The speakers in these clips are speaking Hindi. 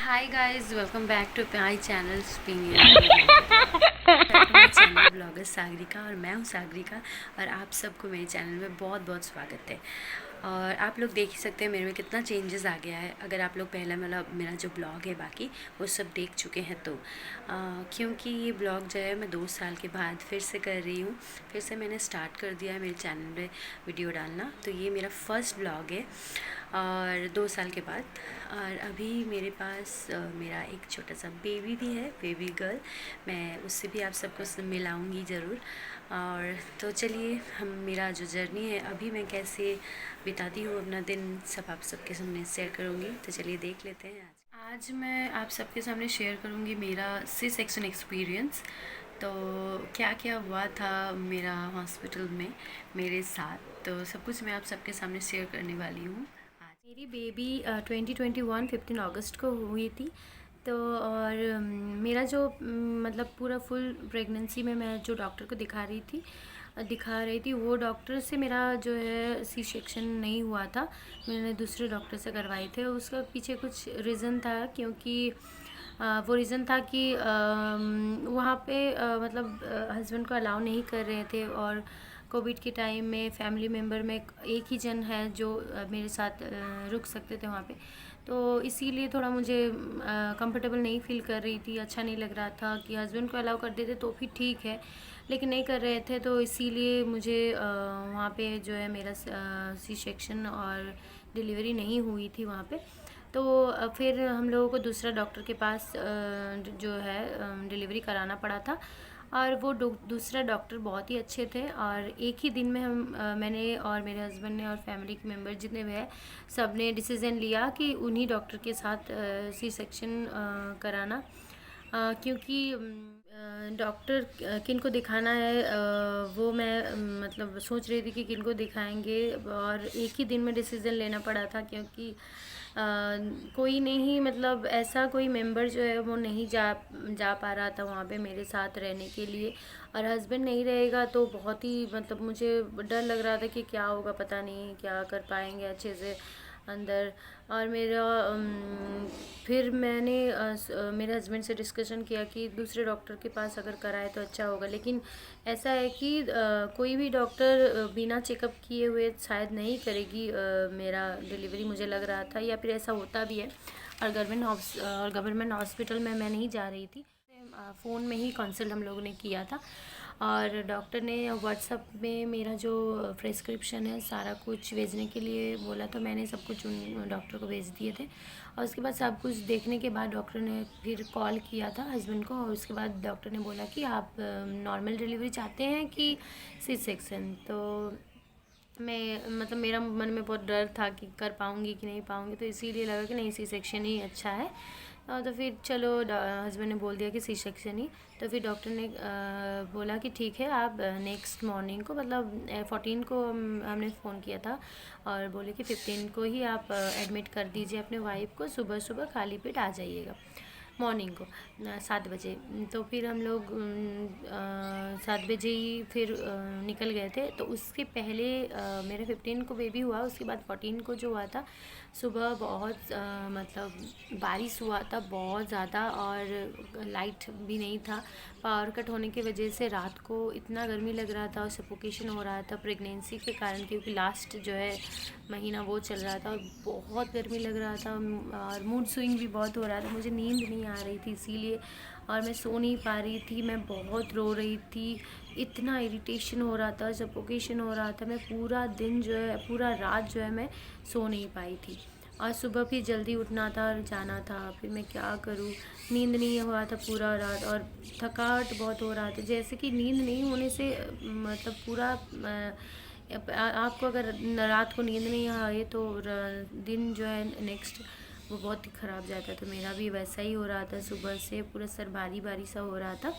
Hi guys, welcome back to my channel Spinning my channel blogger Sagarika. और मैं हूँ सागरिका और आप सबको मेरे चैनल में बहुत बहुत स्वागत है। और आप लोग देख ही सकते हैं मेरे में कितना चेंजेस आ गया है। अगर आप लोग पहला मतलब मेरा जो ब्लॉग है बाकी वो सब देख चुके हैं तो क्योंकि ये ब्लॉग जो है मैं 2 साल के बाद फिर से कर रही हूँ। फिर से मैंने स्टार्ट कर दिया है मेरे चैनल में वीडियो डालना। तो ये मेरा फर्स्ट ब्लॉग है और 2 साल के बाद। और अभी मेरे पास मेरा एक छोटा सा बेबी भी है, बेबी गर्ल। मैं उससे भी आप सबको मिलाऊंगी ज़रूर। और तो चलिए हम मेरा जो जर्नी है अभी मैं कैसे बिताती हूँ अपना दिन, सब आप सबके सामने शेयर करूँगी। तो चलिए देख लेते हैं। आज मैं आप सबके सामने शेयर करूँगी मेरा सी सेक्शन एक्सपीरियंस। तो क्या क्या हुआ था मेरा हॉस्पिटल में मेरे साथ, तो सब कुछ मैं आप सबके सामने शेयर करने वाली हूँ। मेरी बेबी 2021 15 अगस्त को हुई थी। तो और मेरा जो मतलब पूरा फुल प्रेगनेंसी में मैं जो डॉक्टर को दिखा रही थी वो डॉक्टर से मेरा जो है सी सेक्शन नहीं हुआ था। मैंने दूसरे डॉक्टर से करवाए थे। उसका पीछे कुछ रीज़न था, क्योंकि वो रीज़न था कि वहाँ पे मतलब हस्बैंड को अलाउ नहीं कर रहे थे। और कोविड के टाइम में फैमिली मेम्बर में एक ही जन है जो मेरे साथ रुक सकते थे वहाँ पे। तो इसीलिए थोड़ा मुझे कंफर्टेबल नहीं फील कर रही थी, अच्छा नहीं लग रहा था। कि हस्बैंड को अलाउ कर देते तो भी ठीक है, लेकिन नहीं कर रहे थे। तो इसीलिए मुझे वहाँ पे जो है मेरा सी सेक्शन और डिलीवरी नहीं हुई थी वहाँ पे। तो फिर हम लोगों को दूसरा डॉक्टर के पास जो है डिलीवरी कराना पड़ा था। और वो दूसरा डॉक्टर बहुत ही अच्छे थे। और एक ही दिन में मैंने और मेरे हस्बैंड ने और फैमिली के मेम्बर जितने भी हैं सब ने डिसीज़न लिया कि उन्हीं डॉक्टर के साथ सी सेक्शन कराना। क्योंकि डॉक्टर किन को दिखाना है वो मैं मतलब सोच रही थी कि किन को दिखाएंगे। और एक ही दिन में डिसीज़न लेना पड़ा था, क्योंकि कोई नहीं मतलब ऐसा कोई मेंबर जो है वो नहीं जा पा रहा था वहाँ पे मेरे साथ रहने के लिए। और हस्बैंड नहीं रहेगा तो बहुत ही मतलब मुझे डर लग रहा था कि क्या होगा, पता नहीं क्या कर पाएंगे अच्छे से अंदर। और मेरा फिर मैंने मेरे हस्बैंड से डिस्कशन किया कि दूसरे डॉक्टर के पास अगर कराए तो अच्छा होगा। लेकिन ऐसा है कि कोई भी डॉक्टर बिना चेकअप किए हुए शायद नहीं करेगी मेरा डिलीवरी, मुझे लग रहा था। या फिर ऐसा होता भी है। और गवर्नमेंट हॉस्पिटल में मैं नहीं जा रही थी। फ़ोन में ही कंसल्ट हम लोगों ने किया था। और डॉक्टर ने व्हाट्सअप में मेरा जो प्रेस्क्रिप्शन है सारा कुछ भेजने के लिए बोला। तो मैंने सब कुछ उन डॉक्टर को भेज दिए थे। और उसके बाद सब कुछ देखने के बाद डॉक्टर ने फिर कॉल किया था हस्बैंड को। और उसके बाद डॉक्टर ने बोला कि आप नॉर्मल डिलीवरी चाहते हैं कि सी सेक्शन। तो मैं मतलब मेरा मन में बहुत डर था कि कर पाऊँगी कि नहीं पाऊँगी। तो इसीलिए लगा कि नहीं सी सेक्शन ही अच्छा है। तो फिर चलो हस्बैंड ने बोल दिया कि सी सेक्शन ही। तो फिर डॉक्टर ने बोला कि ठीक है आप नेक्स्ट मॉर्निंग को मतलब 14 को हमने फ़ोन किया था। और बोले कि 15 को ही आप एडमिट कर दीजिए अपने वाइफ को, सुबह सुबह खाली पेट आ जाइएगा मॉर्निंग को 7 बजे। तो फिर हम लोग 7 बजे ही फिर निकल गए थे। तो उसके पहले मेरे 15 को बेबी हुआ, उसके बाद 14 को जो हुआ था सुबह बहुत मतलब बारिश हुआ था बहुत ज़्यादा। और लाइट भी नहीं था, पावर कट होने की वजह से रात को इतना गर्मी लग रहा था और सफोकेशन हो रहा था प्रेगनेंसी के कारण, क्योंकि लास्ट जो है महीना वो चल रहा था और बहुत गर्मी लग रहा था। और मूड स्विंग भी बहुत हो रहा था, मुझे नींद नहीं आ रही थी इसीलिए। और मैं सो नहीं पा रही थी, मैं बहुत रो रही थी, इतना इरिटेशन हो रहा था, सफोकेशन हो रहा था। मैं पूरा दिन जो है पूरा रात जो है मैं सो नहीं पाई थी। और सुबह भी जल्दी उठना था और जाना था। फिर मैं क्या करूँ, नींद नहीं हुआ था पूरा रात। और थकावट बहुत हो रहा था, जैसे कि नींद नहीं होने से मतलब पूरा आपको अगर रात को नींद नहीं आए तो दिन जो है नेक्स्ट वो बहुत ही ख़राब जाता है। तो मेरा भी वैसा ही हो रहा था, सुबह से पूरा सर भारी भारी सा हो रहा था।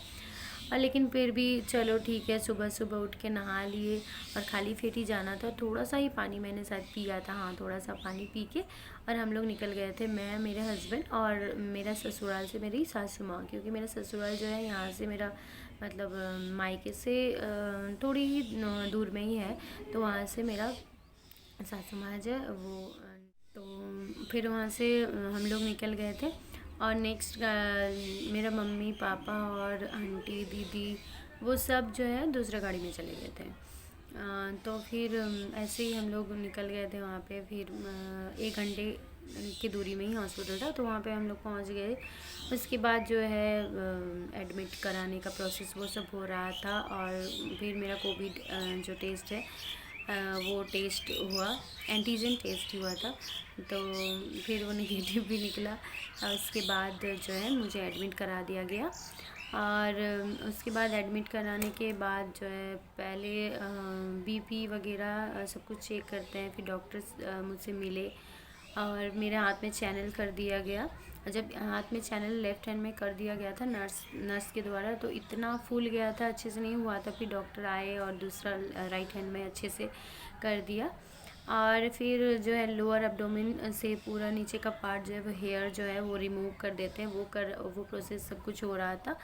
और लेकिन फिर भी चलो ठीक है, सुबह सुबह उठ के नहा लिए। और खाली पेट ही जाना था, थोड़ा सा ही पानी मैंने शायद पिया था, हाँ थोड़ा सा पानी पी के और हम लोग निकल गए थे। मैं, मेरे हस्बैंड और मेरा ससुराल से मेरी सासू माँ, क्योंकि मेरा ससुराल जो है यहाँ से मेरा मतलब मायके से थोड़ी ही दूर में ही है। तो वहाँ से मेरा सासू माँ जो है वो तो फिर वहाँ से हम लोग निकल गए थे। और नेक्स्ट मेरा मम्मी पापा और आंटी दीदी वो सब जो है दूसरा गाड़ी में चले गए थे। तो फिर ऐसे ही हम लोग निकल गए थे वहाँ पे। फिर 1 घंटे की दूरी में ही हॉस्पिटल था, तो वहाँ पे हम लोग पहुँच गए। उसके बाद जो है एडमिट कराने का प्रोसेस वो सब हो रहा था। और फिर मेरा कोविड जो टेस्ट है वो टेस्ट हुआ, एंटीजन टेस्ट हुआ था, तो फिर वो नेगेटिव भी निकला। उसके बाद जो है मुझे एडमिट करा दिया गया। और उसके बाद एडमिट कराने के बाद जो है पहले बीपी वगैरह सब कुछ चेक करते हैं। फिर डॉक्टर्स मुझसे मिले और मेरे हाथ में चैनल कर दिया गया। जब हाथ में चैनल लेफ़्ट हैंड में कर दिया गया था नर्स के द्वारा, तो इतना फूल गया था, अच्छे से नहीं हुआ था। फिर डॉक्टर आए और दूसरा राइट हैंड में अच्छे से कर दिया। और फिर जो है लोअर एब्डोमेन से पूरा नीचे का पार्ट जो है वो हेयर जो है वो रिमूव कर देते हैं, वो प्रोसेस सब कुछ हो रहा था।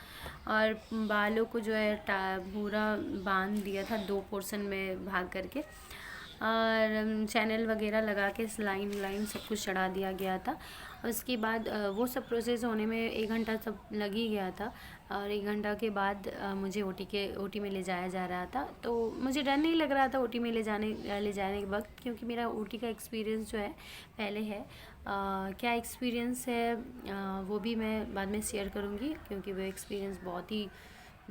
और बालों को जो है पूरा बांध दिया था 2 पोर्शन में भाग करके, और चैनल वगैरह लगा के लाइन सब कुछ चढ़ा दिया गया था। उसके बाद वो सब प्रोसेस होने में 1 घंटा सब लग ही गया था। और 1 घंटा के बाद मुझे ओटी में ले जाया जा रहा था। तो मुझे डर नहीं लग रहा था ओटी में ले जाने के वक्त, क्योंकि मेरा ओटी का एक्सपीरियंस जो है पहले है। क्या एक्सपीरियंस है वो भी मैं बाद में शेयर करूँगी, क्योंकि वो एक्सपीरियंस बहुत ही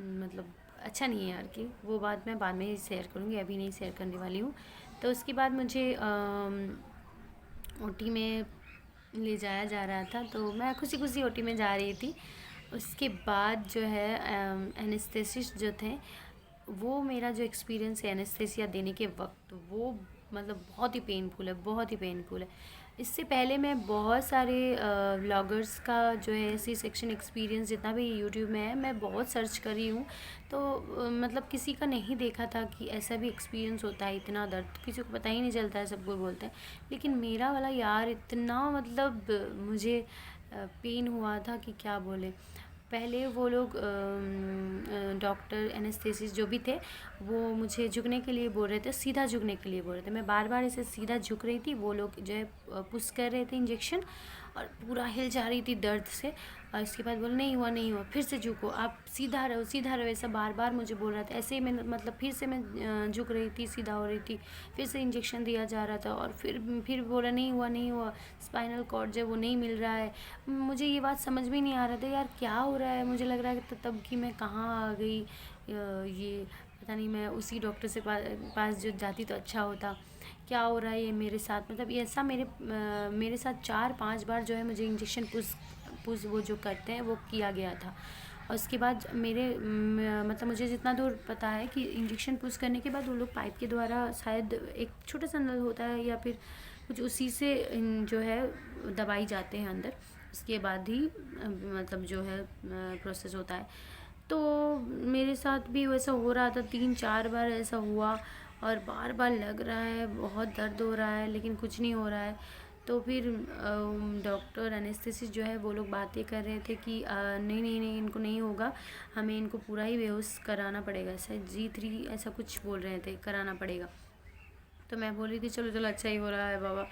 मतलब अच्छा नहीं है यार, कि वो बात मैं बाद में ही शेयर करूँगी, अभी नहीं शेयर करने वाली हूँ। तो उसके बाद मुझे ओटी में ले जाया जा रहा था, तो मैं खुशी खुशी ओटी में जा रही थी। उसके बाद जो है एनेस्थेसिस्ट जो थे, वो मेरा जो एक्सपीरियंस है एनेस्थेसिया देने के वक्त, वो मतलब बहुत ही पेनफुल है, बहुत ही पेनफुल है। इससे पहले मैं बहुत सारे व्लॉगर्स का जो है सी सेक्शन एक्सपीरियंस जितना भी यूट्यूब में है, मैं बहुत सर्च करी हूँ। तो मतलब किसी का नहीं देखा था कि ऐसा भी एक्सपीरियंस होता है, इतना दर्द किसी को पता ही नहीं चलता है, सबको बोलते हैं। लेकिन मेरा वाला यार इतना मतलब मुझे पेन हुआ था कि क्या बोले। पहले वो लोग डॉक्टर एनेस्थेसिस्ट जो भी थे, वो मुझे झुकने के लिए बोल रहे थे, सीधा झुकने के लिए बोल रहे थे। मैं बार बार ऐसे सीधा झुक रही थी, वो लोग जो है पुश कर रहे थे इंजेक्शन, और पूरा हिल जा रही थी दर्द से। और इसके बाद बोले नहीं हुआ, फिर से झुको, आप सीधा रहो, ऐसा बार बार मुझे बोल रहा था। ऐसे ही मैं मतलब फिर से मैं झुक रही थी, सीधा हो रही थी, फिर से इंजेक्शन दिया जा रहा था। और फिर बोला नहीं हुआ, स्पाइनल कॉर्ड जो है वो नहीं मिल रहा है। मुझे ये बात समझ में नहीं आ रहा था यार, क्या हो रहा है। मुझे लग रहा है कि तब कि मैं कहाँ आ गई, ये पता नहीं, मैं उसी डॉक्टर से पास जो जाती तो अच्छा होता। क्या हो रहा है ये मेरे साथ, मतलब ये ऐसा मेरे साथ 4-5 बार जो है मुझे इंजेक्शन पुश वो जो करते हैं वो किया गया था। और उसके बाद मतलब मुझे जितना दूर पता है कि इंजेक्शन पुश करने के बाद वो लोग पाइप के द्वारा, शायद एक छोटा सा नल होता है या फिर कुछ, उसी से जो है दबाई जाते हैं अंदर। उसके बाद ही मतलब जो है प्रोसेस होता है। तो मेरे साथ भी वैसा हो रहा था, 3-4 बार ऐसा हुआ, और बार बार लग रहा है, बहुत दर्द हो रहा है, लेकिन कुछ नहीं हो रहा है। तो फिर डॉक्टर एनेस्थेसिस्ट जो है वो लोग बातें कर रहे थे कि नहीं इनको नहीं होगा, हमें इनको पूरा ही बेहोश कराना पड़ेगा, ऐसा G3 ऐसा कुछ बोल रहे थे, कराना पड़ेगा। तो मैं बोल रही थी चलो अच्छा ही हो रहा है बाबा,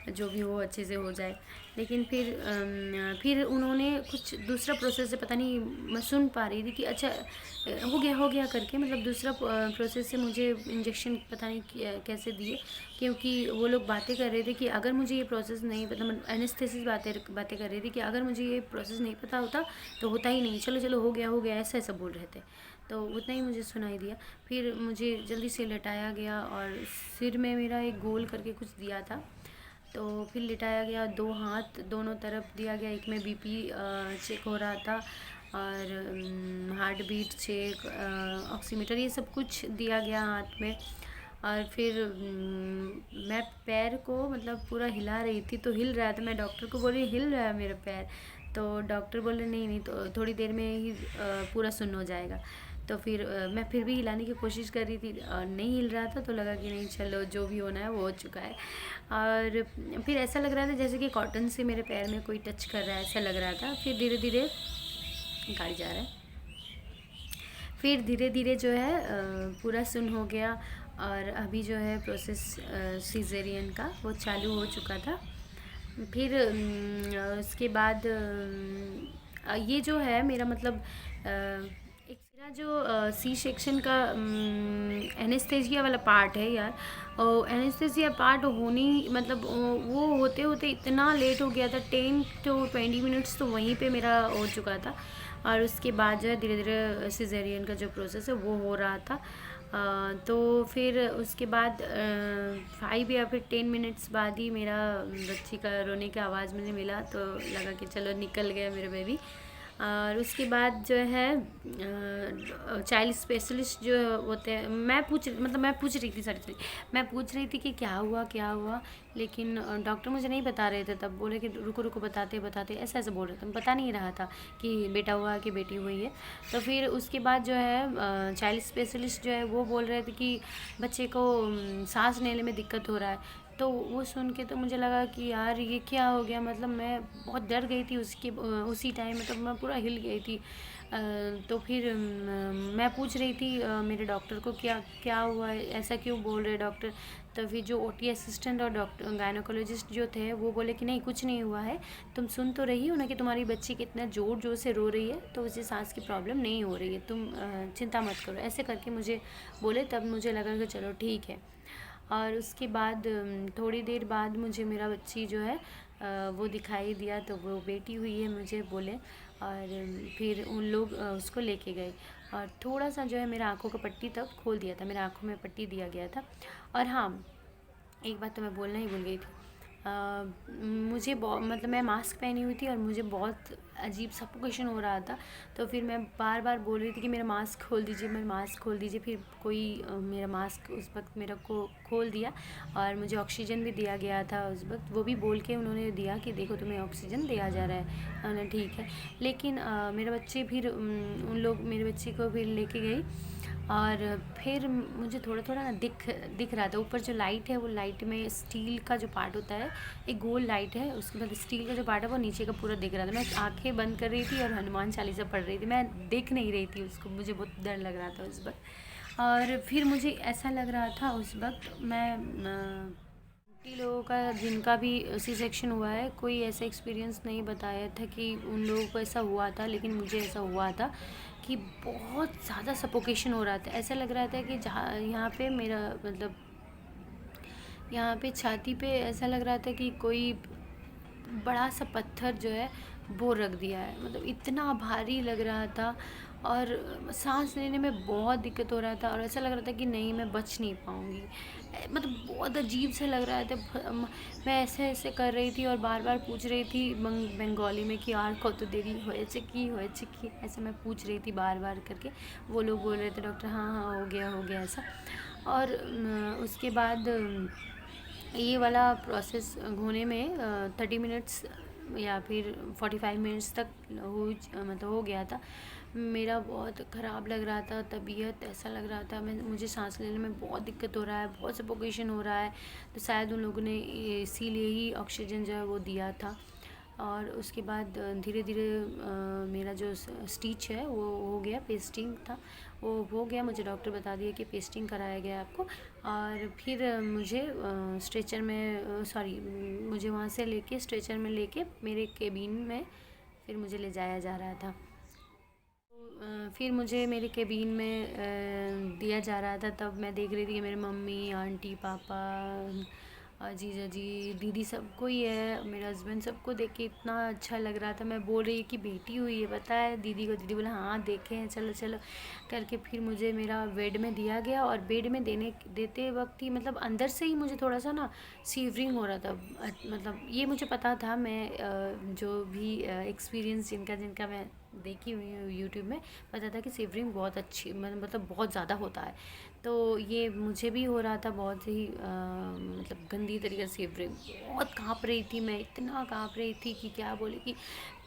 जो भी हो अच्छे से हो जाए। लेकिन फिर उन्होंने कुछ दूसरा प्रोसेस से, पता नहीं, मैं सुन पा रही थी कि अच्छा हो गया करके, मतलब दूसरा प्रोसेस से मुझे इंजेक्शन पता नहीं कैसे दिए। क्योंकि वो लोग बातें कर रहे थे कि अगर मुझे ये प्रोसेस नहीं पता, मतलब एनेस्थेसिस बातें कर रही थी कि अगर मुझे ये प्रोसेस नहीं पता होता तो होता ही नहीं, चलो हो गया ऐसा बोल रहे थे। तो उतना ही मुझे सुनाई दिया। फिर मुझे जल्दी से लेटाया गया, और सिर में मेरा एक गोल करके कुछ दिया था, तो फिर लिटाया गया, 2 हाथ दोनों तरफ दिया गया। एक में बीपी चेक हो रहा था, और हार्ट बीट चेक, ऑक्सीमीटर, ये सब कुछ दिया गया हाथ में। और फिर मैं पैर को मतलब पूरा हिला रही थी, तो हिल रहा था, मैं डॉक्टर को बोल रही हिल रहा है मेरा पैर, तो डॉक्टर बोले नहीं तो थोड़ी देर में ही पूरा सुन्न हो जाएगा। तो फिर मैं फिर भी हिलाने की कोशिश कर रही थी, नहीं हिल रहा था, तो लगा कि नहीं चलो जो भी होना है वो हो चुका है। और फिर ऐसा लग रहा था जैसे कि कॉटन से मेरे पैर में कोई टच कर रहा है, ऐसा लग रहा था। फिर धीरे धीरे गाड़ी जा रहा है, फिर धीरे धीरे जो है पूरा सुन हो गया। और अभी जो है प्रोसेस सीज़ेरियन का वो चालू हो चुका था। फिर उसके बाद ये जो है मेरा मतलब एक मेरा जो सी सेक्शन का एनेस्थेसिया वाला पार्ट है यार। एनेस्थेसिया पार्ट होने मतलब वो होते होते इतना लेट हो गया था, 10 to 20 मिनट्स तो वहीं पे मेरा हो चुका था। और उसके बाद जो है धीरे धीरे सिजेरियन का जो प्रोसेस है वो हो रहा था। तो फिर उसके बाद 5 या फिर 10 मिनट्स बाद ही मेरा बच्ची का रोने की आवाज़ मुझे मिला, तो लगा कि चलो निकल गया मेरा बेबी। और उसके बाद जो है चाइल्ड स्पेशलिस्ट जो होते हैं, मैं पूछ रही थी, सॉरी मैं पूछ रही थी कि क्या हुआ, लेकिन डॉक्टर मुझे नहीं बता रहे थे। तब बोले कि रुको रुको बताते बताते, ऐसा ऐसा बोल रहे थे, पता नहीं रहा था कि बेटा हुआ कि बेटी हुई है। तो फिर उसके बाद जो है चाइल्ड स्पेशलिस्ट जो है वो बोल रहे थे कि बच्चे को सांस लेने में दिक्कत हो रहा है। तो वो सुन के तो मुझे लगा कि यार ये क्या हो गया, मतलब मैं बहुत डर गई थी उसी टाइम, मतलब मैं पूरा हिल गई थी। तो फिर मैं पूछ रही थी मेरे डॉक्टर को क्या क्या हुआ है, ऐसा क्यों बोल रहे डॉक्टर। तो फिर जो ओटी असिस्टेंट और डॉक्टर गायनोकोलॉजिस्ट जो थे वो बोले कि नहीं कुछ नहीं हुआ है, तुम सुन तो रही हो ना कि तुम्हारी बच्ची कितना ज़ोर ज़ोर से रो रही है, तो उसे सांस की प्रॉब्लम नहीं हो रही है, तुम चिंता मत करो, ऐसे करके मुझे बोले। तब मुझे लगा कि चलो ठीक है। और उसके बाद थोड़ी देर बाद मुझे मेरा बच्ची जो है वो दिखाई दिया, तो वो बेटी हुई है मुझे बोले। और फिर उन लोग उसको लेके गए, और थोड़ा सा जो है मेरा आँखों का पट्टी तब खोल दिया था, मेरा आँखों में पट्टी दिया गया था। और हाँ, एक बात तो मैं बोलना ही भूल गई थी। मुझे बहुत मतलब मैं मास्क पहनी हुई थी और मुझे बहुत अजीब सफोकेशन हो रहा था। तो फिर मैं बार बार बोल रही थी कि मेरा मास्क खोल दीजिए, मेरा मास्क खोल दीजिए। फिर कोई मेरा मास्क उस वक्त मेरा को खोल दिया, और मुझे ऑक्सीजन भी दिया गया था उस वक्त, वो भी बोल के उन्होंने दिया कि देखो तुम्हें ऑक्सीजन दिया जा रहा है। मैंने ठीक है। लेकिन मेरे बच्चे फिर उन लोग मेरे बच्चे को फिर लेके गई, और फिर मुझे थोड़ा थोड़ा ना दिख रहा था ऊपर जो लाइट है, वो लाइट में स्टील का जो पार्ट होता है, एक गोल लाइट है, उसके बाद स्टील का जो पार्ट है वो नीचे का पूरा दिख रहा था। मैं आंखें बंद कर रही थी और हनुमान चालीसा पढ़ रही थी, मैं देख नहीं रही थी उसको, मुझे बहुत डर लग रहा था उस वक्त। और फिर मुझे ऐसा लग रहा था उस वक्त, मैं आंटी लोगों का जिनका भी सी सेक्शन हुआ है, कोई ऐसा एक्सपीरियंस नहीं बताया था कि उन लोगों को ऐसा हुआ था, लेकिन मुझे ऐसा हुआ था कि बहुत ज़्यादा सफोकेशन हो रहा था। ऐसा लग रहा था कि जहाँ यहाँ पे मेरा मतलब यहाँ पे छाती पे ऐसा लग रहा था कि कोई बड़ा सा पत्थर जो है वो रख दिया है, मतलब इतना भारी लग रहा था। और सांस लेने में बहुत दिक्कत हो रहा था, और ऐसा लग रहा था कि नहीं मैं बच नहीं पाऊँगी। मतलब बहुत अजीब सा लग रहा था। मैं ऐसे ऐसे कर रही थी और बार बार पूछ रही थी बंगाली में कि यार कत देरी होएছে की, ऐसे मैं पूछ रही थी बार बार करके। वो लोग बोल रहे थे डॉक्टर हाँ हाँ हो गया ऐसा। और उसके बाद ये वाला प्रोसेस होने में 30 मिनट्स या फिर 45 मिनट्स तक मतलब हो गया था। मेरा बहुत ख़राब लग रहा था तबीयत, ऐसा लग रहा था मुझे सांस लेने में बहुत दिक्कत हो रहा है, बहुत सफोकेशन हो रहा है। तो शायद उन लोगों ने इसीलिए ही ऑक्सीजन जो है वो दिया था। और उसके बाद धीरे धीरे मेरा जो स्टिच है वो हो गया, पेस्टिंग था वो हो गया, मुझे डॉक्टर बता दिया कि पेस्टिंग कराया गया आपको। और फिर मुझे स्ट्रेचर में सॉरी मुझे वहाँ से लेके स्ट्रेचर में लेके मेरे केबिन में फिर मुझे ले जाया जा रहा था। तो फिर मुझे मेरे केबिन में दिया जा रहा था, तब मैं देख रही थी कि मेरे मम्मी आंटी पापा जीजा जी दीदी सबको ही है, मेरे हस्बैंड सबको देख के इतना अच्छा लग रहा था। मैं बोल रही कि बेटी हुई है पता है दीदी को, दीदी बोला हाँ देखे हैं चलो चलो करके। फिर मुझे मेरा बेड में दिया गया, और बेड में देते वक्त ही मतलब अंदर से ही मुझे थोड़ा सा ना सीवरिंग हो रहा था। मतलब ये मुझे पता था, मैं जो भी एक्सपीरियंस जिनका जिनका मैं देखी हुई हूँ यूट्यूब में, पता था कि सीवरिंग बहुत अच्छी मतलब बहुत ज़्यादा होता है। तो ये मुझे भी हो रहा था बहुत ही मतलब गंदी तरीके से सीवरिंग, बहुत काँप रही थी मैं, इतना काँप रही थी कि क्या बोले कि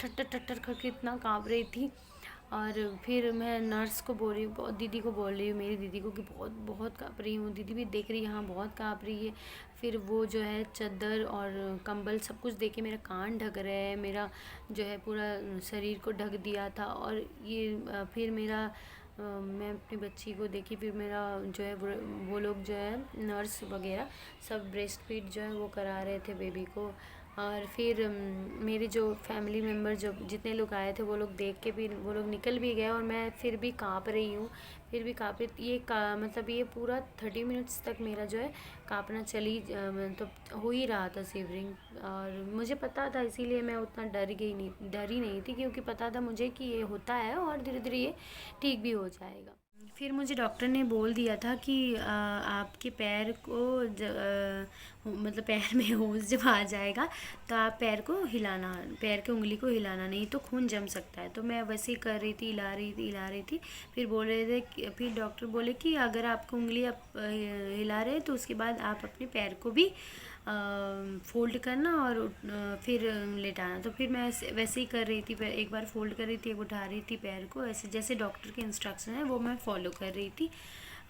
ठट्टर ठट्टर करके इतना काँप रही थी। और फिर मैं नर्स को बोल रही हूँ, बहुत दीदी को बोल रही हूँ, मेरी दीदी को कि बहुत बहुत काँप रही हूँ। दीदी भी देख रही है हाँ बहुत काँप रही है। फिर वो जो है चादर और कंबल सब कुछ दे के मेरा कान ढक रहे हैं, मेरा जो है पूरा शरीर को ढक दिया था। और ये फिर मेरा मैं अपनी बच्ची को देखी, फिर मेरा जो है वो लोग जो है नर्स वगैरह सब ब्रेस्ट फीड जो है वो करा रहे थे बेबी को। और फिर मेरे जो फैमिली मेम्बर जो जितने लोग आए थे वो लोग देख के भी वो लोग निकल भी गए, और मैं फिर भी काँप रही हूँ। फिर भी काँप ये का मतलब ये पूरा 30 मिनट्स तक मेरा जो है काँपना मतलब हो ही रहा था शिवरिंग। और मुझे पता था, इसीलिए मैं उतना डरी नहीं थी, क्योंकि पता था मुझे कि ये होता है और धीरे धीरे ये ठीक भी हो जाएगा। फिर मुझे डॉक्टर ने बोल दिया था कि आपके पैर को मतलब पैर में होश जब आ जाएगा तो आप पैर की उंगली को हिलाना, नहीं तो खून जम सकता है। तो मैं वैसे ही कर रही थी, हिला रही थी। फिर बोल रहे थे फिर डॉक्टर बोले कि अगर आपको उंगली आप हिला रहे हैं तो उसके बाद आप अपने पैर को भी फ़ोल्ड करना और फिर लेटाना। तो फिर मैं वैसे ही कर रही थी, एक बार फ़ोल्ड कर रही थी, एक उठा रही थी पैर को, ऐसे जैसे डॉक्टर के इंस्ट्रक्शन है वो मैं फ़ॉलो कर रही थी।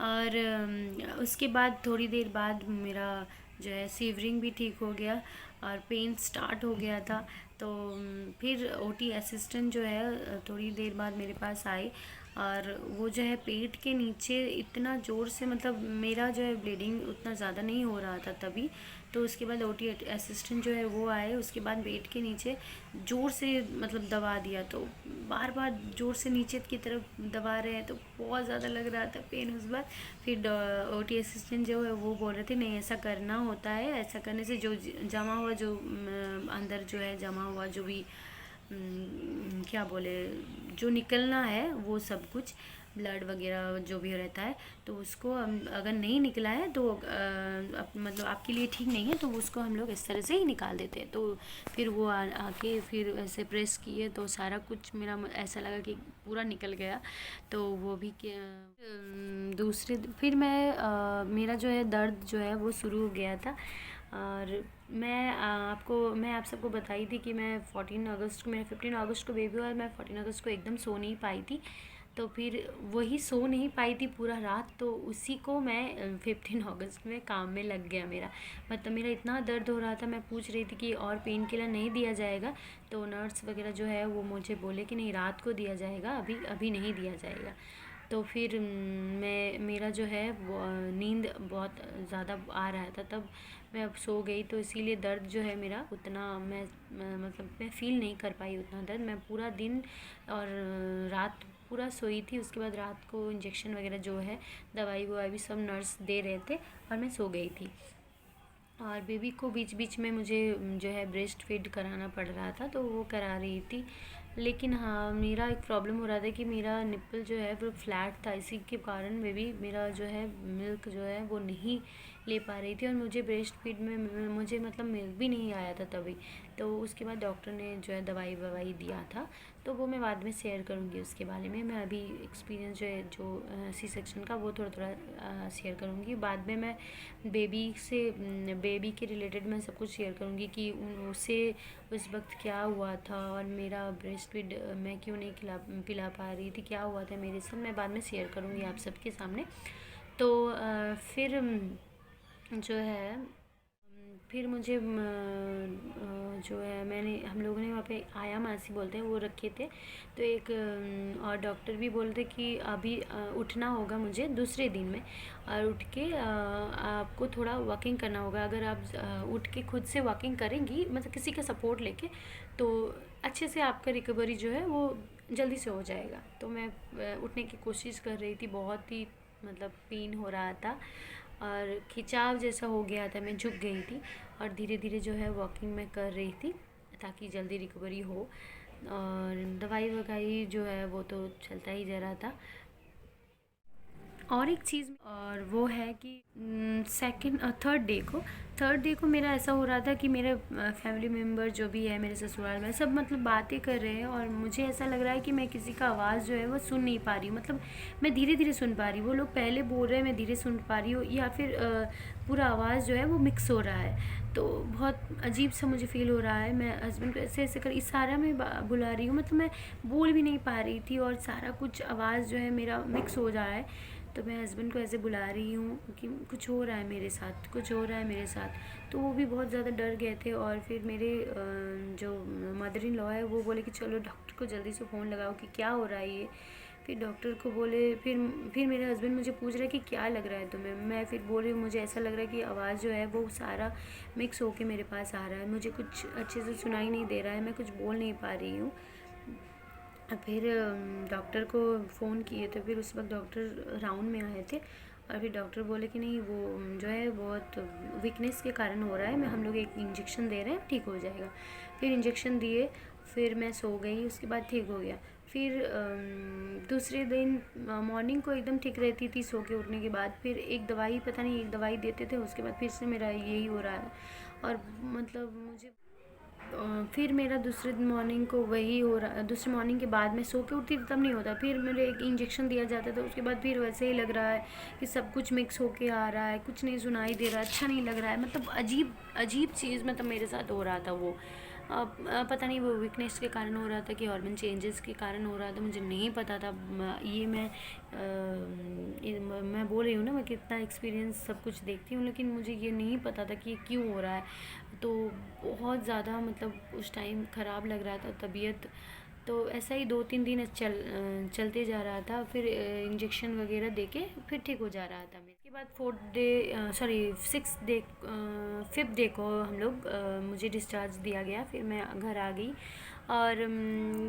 और उसके बाद थोड़ी देर बाद मेरा जो है सीवरिंग भी ठीक हो गया और पेन स्टार्ट हो गया था। तो फिर ओटी असिस्टेंट जो है थोड़ी देर बाद मेरे पास आई, और वो जो है पेट के नीचे इतना ज़ोर से, मतलब मेरा जो है ब्लीडिंग उतना ज़्यादा नहीं हो रहा था तभी। तो उसके बाद ओटी असिस्टेंट जो है वो आए, उसके बाद पेट के नीचे ज़ोर से मतलब दबा दिया। तो बार बार ज़ोर से नीचे की तरफ दबा रहे हैं तो बहुत ज़्यादा लग रहा था पेन उस बार। फिर ओटी असिस्टेंट जो है वो बोल रहे थे नहीं ऐसा करना होता है, ऐसा करने से जो जमा हुआ जो अंदर जो है जमा हुआ जो भी क्या बोले जो निकलना है वो सब कुछ ब्लड वगैरह जो भी रहता है, तो उसको अगर नहीं निकला है तो मतलब आपके लिए ठीक नहीं है, तो उसको हम लोग इस तरह से ही निकाल देते हैं। तो फिर वो आके फिर ऐसे प्रेस किए तो सारा कुछ मेरा ऐसा लगा कि पूरा निकल गया। तो वो भी फिर मेरा जो है दर्द जो है वो शुरू हो गया था। और मैं आप सबको बताई थी कि मैं 14 अगस्त को, मेरा 15 अगस्त को बेबी हुआ और मैं 14 अगस्त को एकदम सो नहीं पाई थी। तो फिर वही सो नहीं पाई थी पूरा रात, तो उसी को मैं 15 अगस्त में काम में लग गया मेरा। मतलब मेरा इतना दर्द हो रहा था, मैं पूछ रही थी कि और पेन किलर नहीं दिया जाएगा, तो नर्स वगैरह जो है वो मुझे बोले कि नहीं रात को दिया जाएगा, अभी अभी नहीं दिया जाएगा। तो फिर मेरा जो है वो नींद बहुत ज़्यादा आ रहा था, तब मैं अब सो गई, तो इसीलिए दर्द जो है मेरा उतना मतलब मैं फ़ील नहीं कर पाई उतना दर्द। मैं पूरा दिन और रात पूरा सोई थी। उसके बाद रात को इंजेक्शन वगैरह जो है दवाई ववाई भी सब नर्स दे रहे थे और मैं सो गई थी। और बेबी को बीच बीच में मुझे जो है ब्रेस्ट फीड कराना पड़ रहा था, तो वो करा रही थी। लेकिन हाँ मेरा एक प्रॉब्लम हो रहा था कि मेरा निप्पल जो है वो फ्लैट था, इसी के कारण बेबी मेरा जो है मिल्क जो है वो नहीं ले पा रही थी, और मुझे ब्रेस्ट फीड में मुझे मतलब मिल्क भी नहीं आया था तभी। तो उसके बाद डॉक्टर ने जो है दवाई ववाई दिया था, तो वो मैं बाद में शेयर करूँगी उसके बारे में। मैं अभी एक्सपीरियंस जो है जो सी सेक्शन का वो थोड़ा थोड़ा शेयर करूँगी। बाद में मैं बेबी के रिलेटेड मैं सब कुछ शेयर करूँगी कि उसे उस वक्त क्या हुआ था, और मेरा ब्रेस्ट फीड मैं क्यों नहीं पिला पा रही थी, क्या हुआ था मेरे साथ, मैं बाद में शेयर करूँगी आप सबके सामने। तो फिर जो है फिर मुझे जो है हम लोगों ने वहाँ पे आया मासी बोलते हैं वो रखे थे। तो एक और डॉक्टर भी बोलते कि अभी उठना होगा मुझे दूसरे दिन में, और उठ के आपको थोड़ा वॉकिंग करना होगा। अगर आप उठ के खुद से वॉकिंग करेंगी, मतलब किसी का सपोर्ट लेके, तो अच्छे से आपका रिकवरी जो है वो जल्दी से हो जाएगा। तो मैं उठने की कोशिश कर रही थी, बहुत ही मतलब पेन हो रहा था और खिंचाव जैसा हो गया था, मैं झुक गई थी, और धीरे धीरे जो है वॉकिंग मैं कर रही थी ताकि जल्दी रिकवरी हो। और दवाई वगाई जो है वो तो चलता ही जा रहा था। और एक चीज़ और वो है कि थर्ड डे को मेरा ऐसा हो रहा था कि मेरे फैमिली मेम्बर जो भी है मेरे ससुराल में सब मतलब बातें कर रहे हैं, और मुझे ऐसा लग रहा है कि मैं किसी का आवाज़ जो है वो सुन नहीं पा रही हूँ। मतलब मैं धीरे धीरे सुन पा रही हूँ, वो लोग पहले बोल रहे हैं मैं धीरे सुन पा रही हूँ, या फिर पूरा आवाज़ जो है वो मिक्स हो रहा है। तो बहुत अजीब सा मुझे फ़ील हो रहा है। मैं हस्बैंड को ऐसे ऐसे कर इशारा में बुला रही हूँ, मतलब मैं बोल भी नहीं पा रही थी, और सारा कुछ आवाज़ जो है मेरा मिक्स हो जा रहा है। तो मैं हस्बैंड को ऐसे बुला रही हूँ कि कुछ हो रहा है मेरे साथ, कुछ हो रहा है मेरे साथ। तो वो भी बहुत ज़्यादा डर गए थे, और फिर मेरे जो मदर इन लॉ है वो बोले कि चलो डॉक्टर को जल्दी से फ़ोन लगाओ कि क्या हो रहा है ये। फिर डॉक्टर को बोले, फिर मेरे हस्बैंड मुझे पूछ रहे कि क्या लग रहा है तुम्हें। मैं फिर बोल रही हूँ मुझे ऐसा लग रहा है कि आवाज़ जो है वो सारा मिक्स होके मेरे पास आ रहा है, मुझे कुछ अच्छे से सुनाई नहीं दे रहा है, मैं कुछ बोल नहीं पा रही हूँ। फिर डॉक्टर को फ़ोन किए तो फिर उस वक्त डॉक्टर राउंड में आए थे और फिर डॉक्टर बोले कि नहीं वो जो है बहुत वीकनेस के कारण हो रहा है, मैं हम लोग एक इंजेक्शन दे रहे हैं, ठीक हो जाएगा। फिर इंजेक्शन दिए, फिर मैं सो गई, उसके बाद ठीक हो गया। फिर दूसरे दिन मॉर्निंग को एकदम ठीक रहती थी सो के उठने के बाद, फिर एक दवाई पता नहीं एक दवाई देते थे, उसके बाद फिर से मेरा यही हो रहा है। और मतलब मुझे फिर मेरा दूसरे दिन मॉर्निंग को वही हो रहा, दूसरे मॉर्निंग के बाद मैं सो के उठती थी तब नहीं होता, फिर मेरे एक इंजेक्शन दिया जाता था, उसके बाद फिर वैसे ही लग रहा है कि सब कुछ मिक्स होके आ रहा है, कुछ नहीं सुनाई दे रहा, अच्छा नहीं लग रहा है, मतलब अजीब अजीब चीज़ मतलब मेरे साथ हो रहा था वो। पता नहीं वो वीकनेस के कारण हो रहा था कि हार्मोन चेंजेस के कारण हो रहा था, मुझे नहीं पता था। ये मैं बोल रही हूँ ना, मैं कितना एक्सपीरियंस सब कुछ देखती हूँ, लेकिन मुझे ये नहीं पता था कि ये क्यों हो रहा है। तो बहुत ज़्यादा मतलब उस टाइम ख़राब लग रहा था तबीयत। तो ऐसा ही 2-3 दिन चलते जा रहा था, फिर इंजेक्शन वगैरह देके फिर ठीक हो जा रहा था। मेरे के बाद 5th डे को हम लोग मुझे डिस्चार्ज दिया गया, फिर मैं घर आ गई। और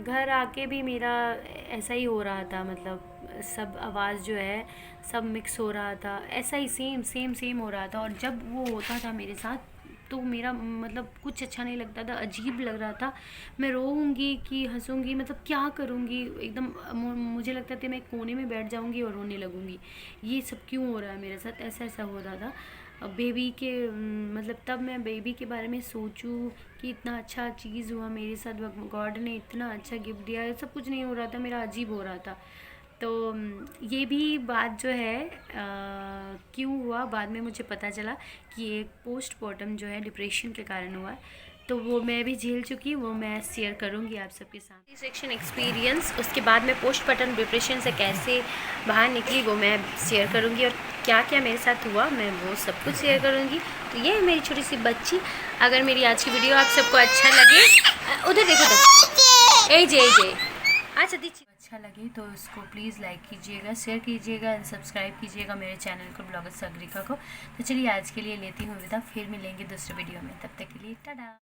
घर आके भी मेरा ऐसा ही हो रहा था, मतलब सब आवाज़ जो है सब मिक्स हो रहा था, ऐसा ही सेम सेम सेम हो रहा था। और जब वो होता था मेरे साथ तो मेरा मतलब कुछ अच्छा नहीं लगता था, अजीब लग रहा था। मैं रोऊंगी कि हंसूंगी, मतलब क्या करूंगी, एकदम मुझे लगता था मैं कोने में बैठ जाऊंगी और रोने लगूंगी। ये सब क्यों हो रहा है मेरे साथ, ऐसा ऐसा हो रहा था। बेबी के मतलब तब मैं बेबी के बारे में सोचूं कि इतना अच्छा चीज़ हुआ मेरे साथ, गॉड ने इतना अच्छा गिफ्ट दिया है, सब कुछ नहीं हो रहा था, मेरा अजीब हो रहा था। तो ये भी बात जो है क्यों हुआ बाद में मुझे पता चला कि एक पोस्टमार्टम जो है डिप्रेशन के कारण हुआ। तो वो मैं भी झेल चुकी, वो मैं शेयर करूँगी आप सबके साथ। सेक्शन एक्सपीरियंस, उसके बाद मैं पोस्टमार्टम डिप्रेशन से कैसे बाहर निकली वो मैं शेयर करूँगी, और क्या क्या मेरे साथ हुआ मैं वो सब कुछ शेयर करूँगी। तो ये है मेरी छोटी सी बच्ची। अगर मेरी आज की वीडियो आप सबको अच्छा लगे, उधर देखो तो ए जे अच्छा दीजिए, अच्छा लगे तो इसको प्लीज़ लाइक कीजिएगा, शेयर कीजिएगा, सब्सक्राइब कीजिएगा मेरे चैनल को, ब्लॉगर सागरिका को। तो चलिए आज के लिए लेती हूँ विदा, फिर मिलेंगे दूसरे वीडियो में, तब तक के लिए टाटा।